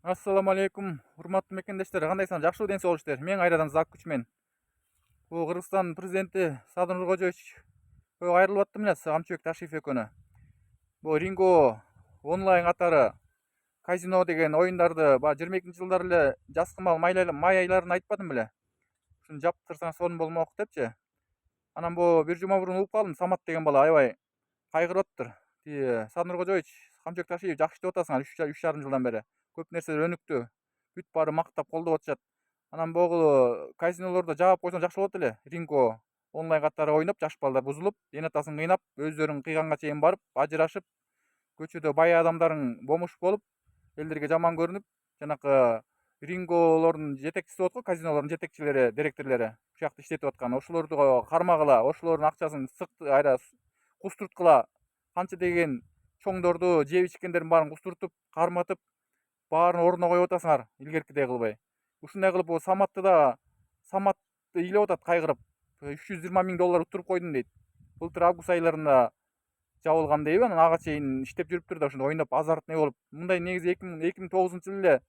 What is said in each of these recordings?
Assalamu алейкум, урматтуу мекендештер, кандайсыңар? Жакшыбы, ден соолуштер? Мен кайрадан Закуч мен. Бул Кыргызстан президенти Садыр Нуркожоевич айрылып аттым эле, Камчыбек Ташиев экөөнө. Бул Ринго онлайн катары казино деген оюндарды 22-жылдары эле жаскы май айларында айтпадым беле? Ушуну жаптырсаң сонун болмок депчи. Анан бул бир жума мурун угуп калдым, Самат деген бала аябай кайгырып атыптыр. Садыр Нуркожоевич, Камчыбек Ташиев жакшы деп атасыңар 3,5 жылдан бери. Көп нерселер өнүктү. Бүт баары мактап колдоп атышат. Анан богу казинолордо жаап койсоң жакшы болот эле. Ринго онлайн катары ойноп, жаш балдар бузулуп, эне атасын кыйнап, өздөрүн кыйганга чейин барып, ажырашып, көчөдө бай адамдардың бомуш болуп, элдерге жаман көрүнүп, жанакы ринголордун жетекчиси болот го, казинолордун жетекчилери, директорлори ушул жакта иштетип аткан. Ошолорду кармагыла, ошолордун акчасын айра кустурткыла, канча деген чоңдорду, жеп ичкендердин баарын кустуртуп, карматып, баарын ордуна коюп атасыңар, илгеркидей кылбай. Ушундай кылып Саматты ыйлап атат кайгырып. 320 000 доллар уттуруп койдум дейт. Былтыр август айларында жабылган дейби, анан ага чейин иштеп жүрүптүр да, ошондо ойноп, азартный болуп. Мындай негизи 2009-жылы эле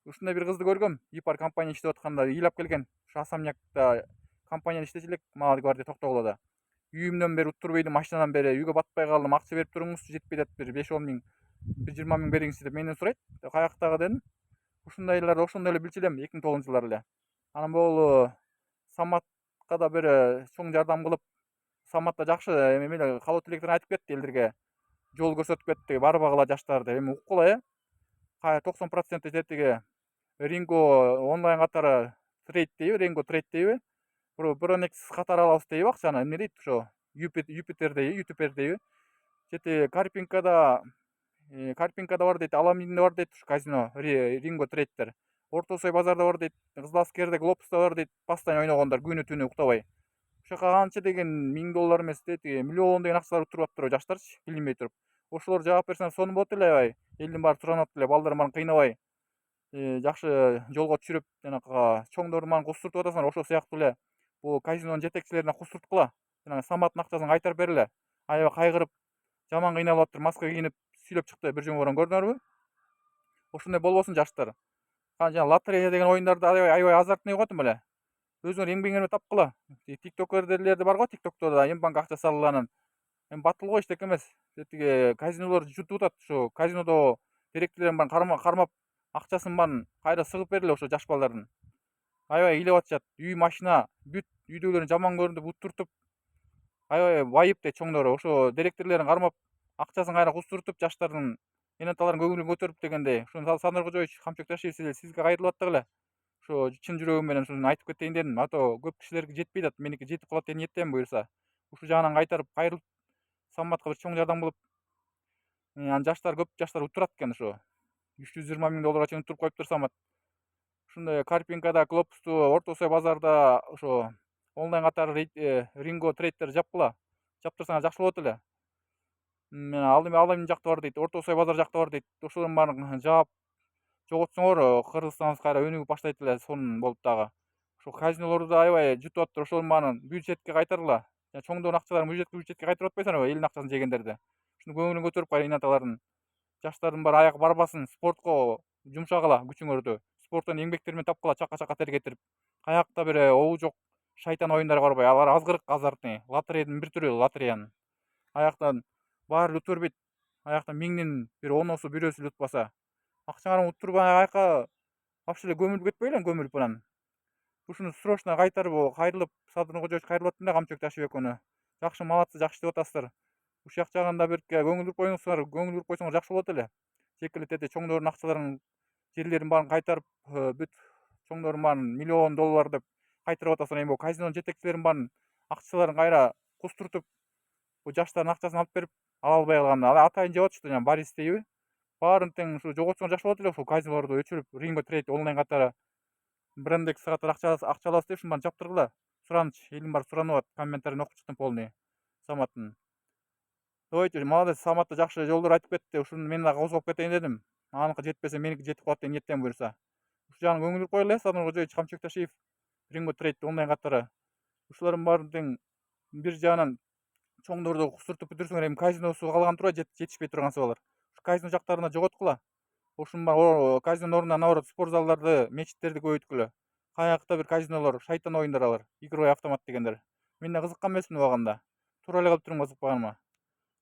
ушундай бир кызды көргөм. Ипар компания иштеп атканда ыйлап келген. Ушу Асамнякта компанияда иштечү элек, Малый гвардия Токтогулда. Үйүмдөн бери уттуруп ийдим, машинадан бери үйгө батпай калдым. Акча берип туруңузчу, жетпей атат, бир 5-10 миң, бир 20 миң бериңизчи деп менден сурайт. Каяктагы дедим. Ушундайларды ошондо эле билчү элем 2009-жылдары эле. Анан бул Саматка да бир чоң жардам кылып, Самат да жакшы эме эле каалоо тилектерин айтып кетти элдерге. Жол көрсөтүп кетти, барбагыла жаштар деп. Эми уккула 90% тетиги Ринго онлайн катары трейд дейби, Ринго трейд дейби. Бронекс катары алабыз дейби акчаны. Эмне дейт ошо? Юпитер дейби. Жети Карпинкада бар дейт, Аламинде бар дейт, ушу казино, Ринго трейдтер. Орто Сой базарда бар дейт, Кызыл Аскерде, Глобуста бар дейт, постоянно ойногондор күнү түнү уктабай. Ошол жака канча деген миң доллар эмес, тетиги миллион деген акчалар уттуруп атыптыр жаштарчы, билинбей туруп. Ошолор жаап берсең сонун болот эле, аябай. Элдин баары суранып атат эле, балдардын баарын кыйнабай, жакшы жолго түшүрүп, жанакы чоңдордун баарын кустуртуп атасыңар. Ошол сыяктуу эле бул казинонун жетекчилерине кустурткула. Жанагы Саматтын акчасын кайтарып бергиле. Аябай кайгырып, жаман кыйналып атыптыр, маска кийинип сүйлөп чыкты бир жума мурун, көрдүңөрбү? Ошондой болбосун жаштар. Жана лотерея деген оюндарды аябай азартный кылып атам эле. Өзүңөр эмгегиңерди тапкыла. Тиктокерлер бар го, тиктокто да Мбанк акча салгыла анан. Эми батыл го, эчтеке эмес. Тетиги казинолор жутуп атат. Ушу казинодо директорлордун баарын кармап, акчасын баарын кайра сыгып бергиле ошо жаш балдардын. Аябай ыйлап атышат. Үй, машина, бүт үйдөгүлөрүн жаман көрүнүп, уттуртуп, аябай байып дейт чоңдору. Ошо директорлорун кармап, акчасын кайра кустуртуп, жаштардын эне аталарын көңүлүн көтөрүп дегендей. Ушуну Садыр Кожоевич, Камчыбек Ташиев, сизге кайрылып аттык эле. Ошо чын жүрөгүм менен ушуну айтып кетейин дедим. А то көп кишилерге жетпей атат. Меники жетип калат деп ниеттемин буюрса. Ушул жагынан кайтарып кайрылып, Саматка бир чоң жардам кылып, анан көп жаштар уттурат экен ошо. 320 000 долларга чейин уттуруп коюптур Самат. Ушундай Карпинкада, Глобусту, Орто Сой базарда ошо онлайн катары Ринго трейдтер жапкыла. Жаптырсаңар жакшы болот эле. Ал эми жакта бар дейт, Орто Сой базар жакта бар дейт. Ошолордун баарын жаап жоготсоңор, Кыргызстаныбыз кайра өнүгүп баштайт эле, сонун болуп дагы. Ошо казинолорду да аябай жутуп атыптыр, ошолордун баарын бюджетке кайтаргыла. Чоңдордун акчаларын бюджетке кайтарып атпайсыңарбы, элдин акчасын жегендерди. Ушуну көңүлүн көтөрүп кайра эне аталардын. Жаштардын баары аягы барбасын, спортко жумшагыла күчүңөрдү. Спорттон эмгектер менен тапкыла, чака тер кетирип. Каякта бир обу жок шайтан оюндарга барбай, алар азгырык азартный. Лотерейдин бир түрү, лотереянын. Аяктан баары утуп бербейт. Аяктан миңдин бир оносу бирөөсү эле утпаса. Акчаңарды уттурбай аяка вообще эле көмүлүп кетпейлиң, көмүлүп анан. Ушуну срочно кайтарып, кайрылып, Садыр Кожоевич кайрылып аттым да, Камчыбек Ташиев экөөнө. Жакшы, малатсы, жакшы деп атасыздар. Ушул жагында бирке көңүл буруп койсоңор жакшы болот эле. Жеке эле тете чоңдордун акчаларын, жерлерин баарын кайтарып, бүт чоңдордун баарын миллион доллар деп кайтарып атасыңар. Эми бул казинонун жетекчилеринин баарын акчаларын кайра кустуртуп, бул жаштардын акчасын алып берип, ала албай калганда атайын жеп атышты, жана Борис дейби. Баарын тең ушу жоготсоңор жакшы болот эле, ушул казинолорду өчүрүп, Ринго трейд онлайн катары, Брендекс катары акча аласыз деп, ушунун баарын жаптыргыла. Сураныч, элдин баары суранып атат, комментарийин окуп чыктым полный Саматтын. Ойчу, молодец, Самат да жакшы жолдор айтып кетти. Ушуну мен дагы козгоп кетейин дедим. Аныкы жетпесе, меники жетип калат деп ниеттемин буюрса. Ушул жагына көңүл буруп коелу, Садыр Кожоевич, Камчыбек Ташиев, Ринго трейд онлайн катары. Ушулардын баарын тең бир жагынан чоңдорду кустуртуп бүтүрсөңөр, эми казиносу калган тура, жетишпей турган сыбалар. Казино жактарына жоготкула. ошонун баары казинонун ордуна наоборот спорт залдарды, мечиттерди көбөйткүлө. Каякта бир казинолор, шайтан оюндар алар, игровой автомат дегендер. Мен да кызыккан эмесмин убагында. Туура эле кылып турмун кызыкпаганыма.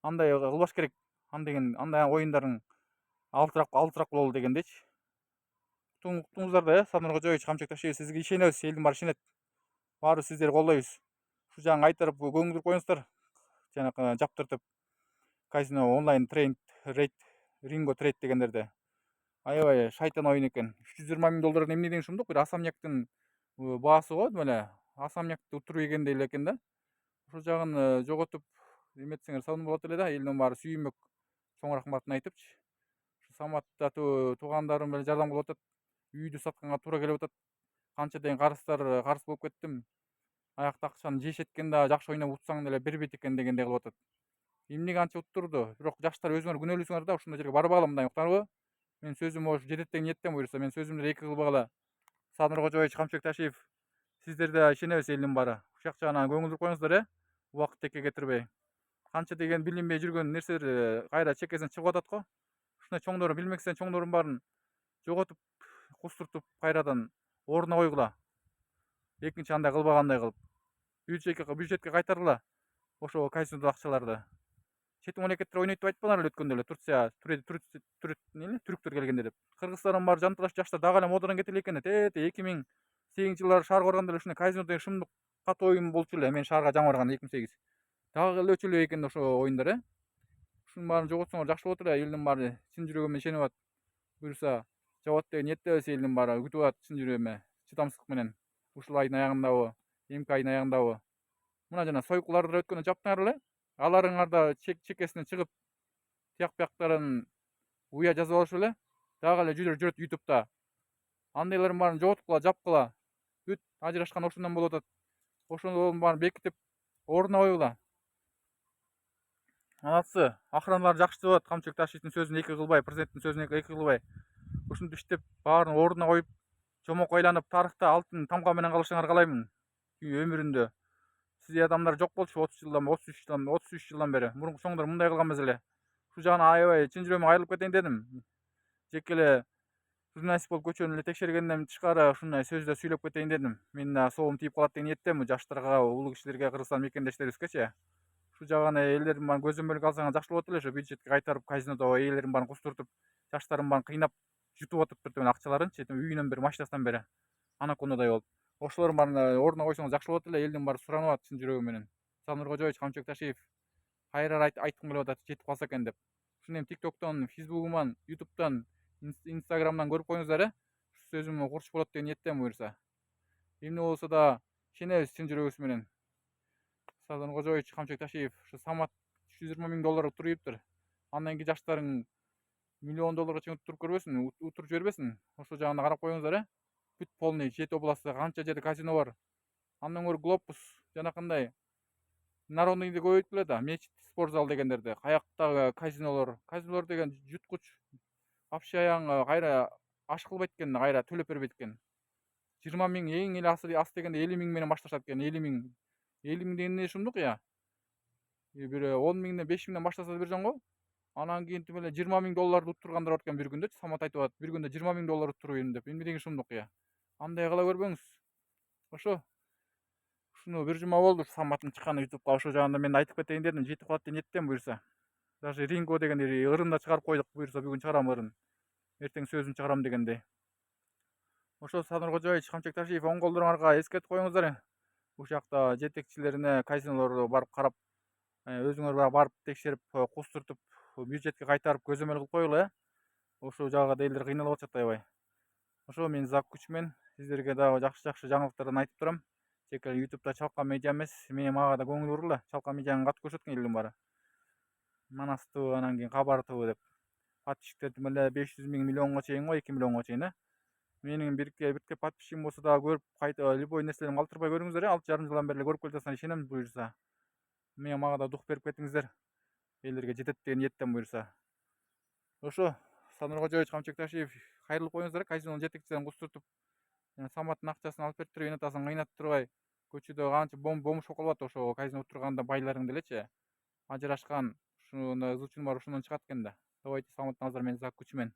Андай кылбаш керек. Андай оюндардын алысыраак бололу дегендейчи. Уктуңуздар да, Садыр Кожоевич, Камчек Ташиев, сизге ишенебиз, элдин баары ишенет. Баарыбыз сиздерди колдойбуз. Ушу жагын кайтарып көңүлдү коюңуздар. Жанакы жаптыртып казино онлайн рейд, ринго трейд дегендерди. Аябай шайтан оюн экен. $320 эмне деген шумдук? Бир асамняктын баасы го эле. Асамнякты уттуруп жегендей эле экен да. Ошол жагын жоготуп эметсеңер сонун болот эле да. Элдин баары сүйүнмөк чоң рахматын айтыпчы. Саматта туугандарым менен жардам кылып атат. Үйдү сатканга туура келип атат. Канча деген карыз болуп кеттим. Аякта акчаны жешет экен да, жакшы ойноп утсаң деле бербейт экен дегендей кылып атат. Эмнеге анча уттурду? Бирок жаштар өзүңөр күнөөлүүсүңөр да, ушундай жерге барбагыла мындай уктарбы? Мен сөзүм ошо жетет деген ниеттен буюрса, мен сөзүмдү эки кылбагыла. Садыр Кожоевич, Камчек Ташиев, сиздерди ишенебиз элдин баары. Ушул жагына көңүл коюңуздар, убакыт текке кетирбей. Канча деген билинбей жүргөн нерселер кайра чекесинен чыгып атат го. Ушундай чоңдорун билместен чоңдордун баарын жоготуп, кустуртуп кайрадан ордуна койгула. Экинчи андай кылбагандай кылып. Бюджетке кайтаргыла ошо казинодо акчаларды. Чет мамлекеттер ойнойт деп айтпаңар эле өткөндө эле. Турция, түрктөр келгенде деп. Кыргызстандын баары жанталаш жаштар дагы эле модадан кете элек экен. 2008-жылдары шаарга барганда эле ушундай казино деген шумдук катуу оюн болчу эле. Мен шаарга жаңы барганда 2008. Дагы эле өчүлөй экен ошо оюндар, Ушунун баарын жоготсоңор жакшы болот эле. Элдин баары чын жүрөгүмөн ишенип атат. Буюрса жабат деген ниеттебиз, элдин баары күтүп атат чын жүрөгүмө, чыдамсыздык менен. Ушул айдын аягындабы, эмки айдын аягындабы. Мына жана сойкуларды өткөндө жаптыңар эле. Аларыңар да чекесинен чыгып, тияк бияктарын уя жазып алышып эле. Дагы эле жүрөт YouTube'да. Андайлардын баарын жоготкула, жапкыла. Бүт ажырашкан ошондон болуп атат. Ошонун баарын бекитип, ордуна койгула. Молодцы. Охраналар жакшы деп атат. Камчек Ташиевдин сөзүн эки кылбай, президенттин сөзүн эки кылбай. Ушинтип иштеп, баарын ордуна коюп, жомок айланып, тарыхта алтын тамга менен калышыңарды каалаймын. Өмүрүндө. Сиздей адамдар жок болчу 33 жылдан бери. Мурунку чоңдор мындай кылган эмес эле. Ушул жагына аябай чын жүрөгүмөн айрылып кетейин дедим. Жеке эле журналист болуп көчөнү эле текшергенден тышкары ушундай сөздө сөйлөп кетейин дедим. Мен да соом тийип калат деген ниеттемин жаштарга, улуу кишилерге, Кыргызстан мекендештерибизгечи. Ушул жагына элдердин баарын көзөмөлгө алсаңар жакшы болот эле. Ошо бюджетке кайтарып, казинодо ээлерин баарын кустуртуп, жаштардын баарын кыйнап жутуп атыптыр төмөн акчаларынчы. Үйүнөн бери, машинасынан бери. Анакондой болуп. Ошолордун баарын ордуна койсоңуз жакшы болот эле. Элдин баары суранып атат чын жүрөгү менен. Садыр Кожоевич, Камчек Ташиев кайра айткым келип атат, жетип калса экен деп. Ушуну эми TikTok'тон, Facebook'уман, YouTube'дан, Instagram'дан көрүп коюңуздар. Ушу сөзүм курч болот деген ниеттен буюрса. Эмне болсо да ишенебиз чын жүрөгүбүз менен. Садыр Кожоевич, Камчек Ташиев, ушу Самат $120,000 уттуруп ийиптир. Андан кийин жаштарың $1,000,000 чейин уттуруп көрбөсүн, уттуруп жибербесин. Ошол жагына карап коюңуздар. Бүт полный жети областта канча жерде казино бар. Андан көрө глобус жанакындай народныйды көбөйткүлө да, мечит, спорт зал дегендерди. Каяктагы казинолор деген жуткуч. Вообще аягыңа кайра аш кылбайт экен, кайра төлөп бербейт экен. 20 миң эң эле аз дегенде 50 миң менен башташат экен. 50 миң деген эмне шумдук я? Бир 10 миңден 5 миңден баштаса да бир жөн го. Анан кийин тим эле $20,000 уттургандар бар экен бир күндө. Самат айтып атат, бир күндө $20,000 уттуруп ийдим деп. Эмне деген шумдук я? Андай кыла көрбөңүз. Ошо. Ушуну бир жума болду Саматтын чыкканы YouTube'га. Ошол жагында мен айтып кетейин дедим. Жетип калат деген ниеттен буюрса. Даже ринго деген ырында чыгарып койдук. Буюрса бүгүн чыгарам ырын. Эртең сөзүн чыгарам дегендей. Ошо Садыр Кожоевич, Камчек Ташиев, оң колдоруңарга эскертип коюңуздар. Ушул жакта жетекчилерине казинолорду барып карап, өзүңөр барып текшерип, кустуртуп, бюджетке кайтарып көзөмөл кылып койгула. Ошол жагы элдер кыйналып атышат аябай. Ошо мен Зак Күчмен сиздерге дагы жакшы жаңылыктардан айтып турам. Тек эле YouTube'да Чалкан медиа эмес, мага да көңүл бургула. Чалкан медианы катуу көрсөткөн элдин баары. Манас ТВ, анан кийин Кабар ТВ деп. Подписчиктер тим эле 500 миң, миллионго чейин го, 2 миллионго чейин. Менин бирке подписчигим болсо да көрүп, кайта любой нерселерин калтырбай көрүңүздөр. 6,5 жылдан бери көрүп келатсаңар ишенем буюрса. Мага да дух берип кетиңиздер. Элдерге жетет деген ниеттен буюрса. Ошо Садыр Кожоевич, Камчек Ташиев, кайрылып коюңуздар. Казинонун жетекчилерин кустуртуп, Саматтын акчасын алып берип туруп, энатасын кыйнап турбай, көчөдө канча бомж болуп калып атат ошо казино турганда байларың делечи. Ажырашкан, ушуну ызы чуу бар ошондон чыгат экен да. Давайте саламатыңыздар, мен Зак Күчмен.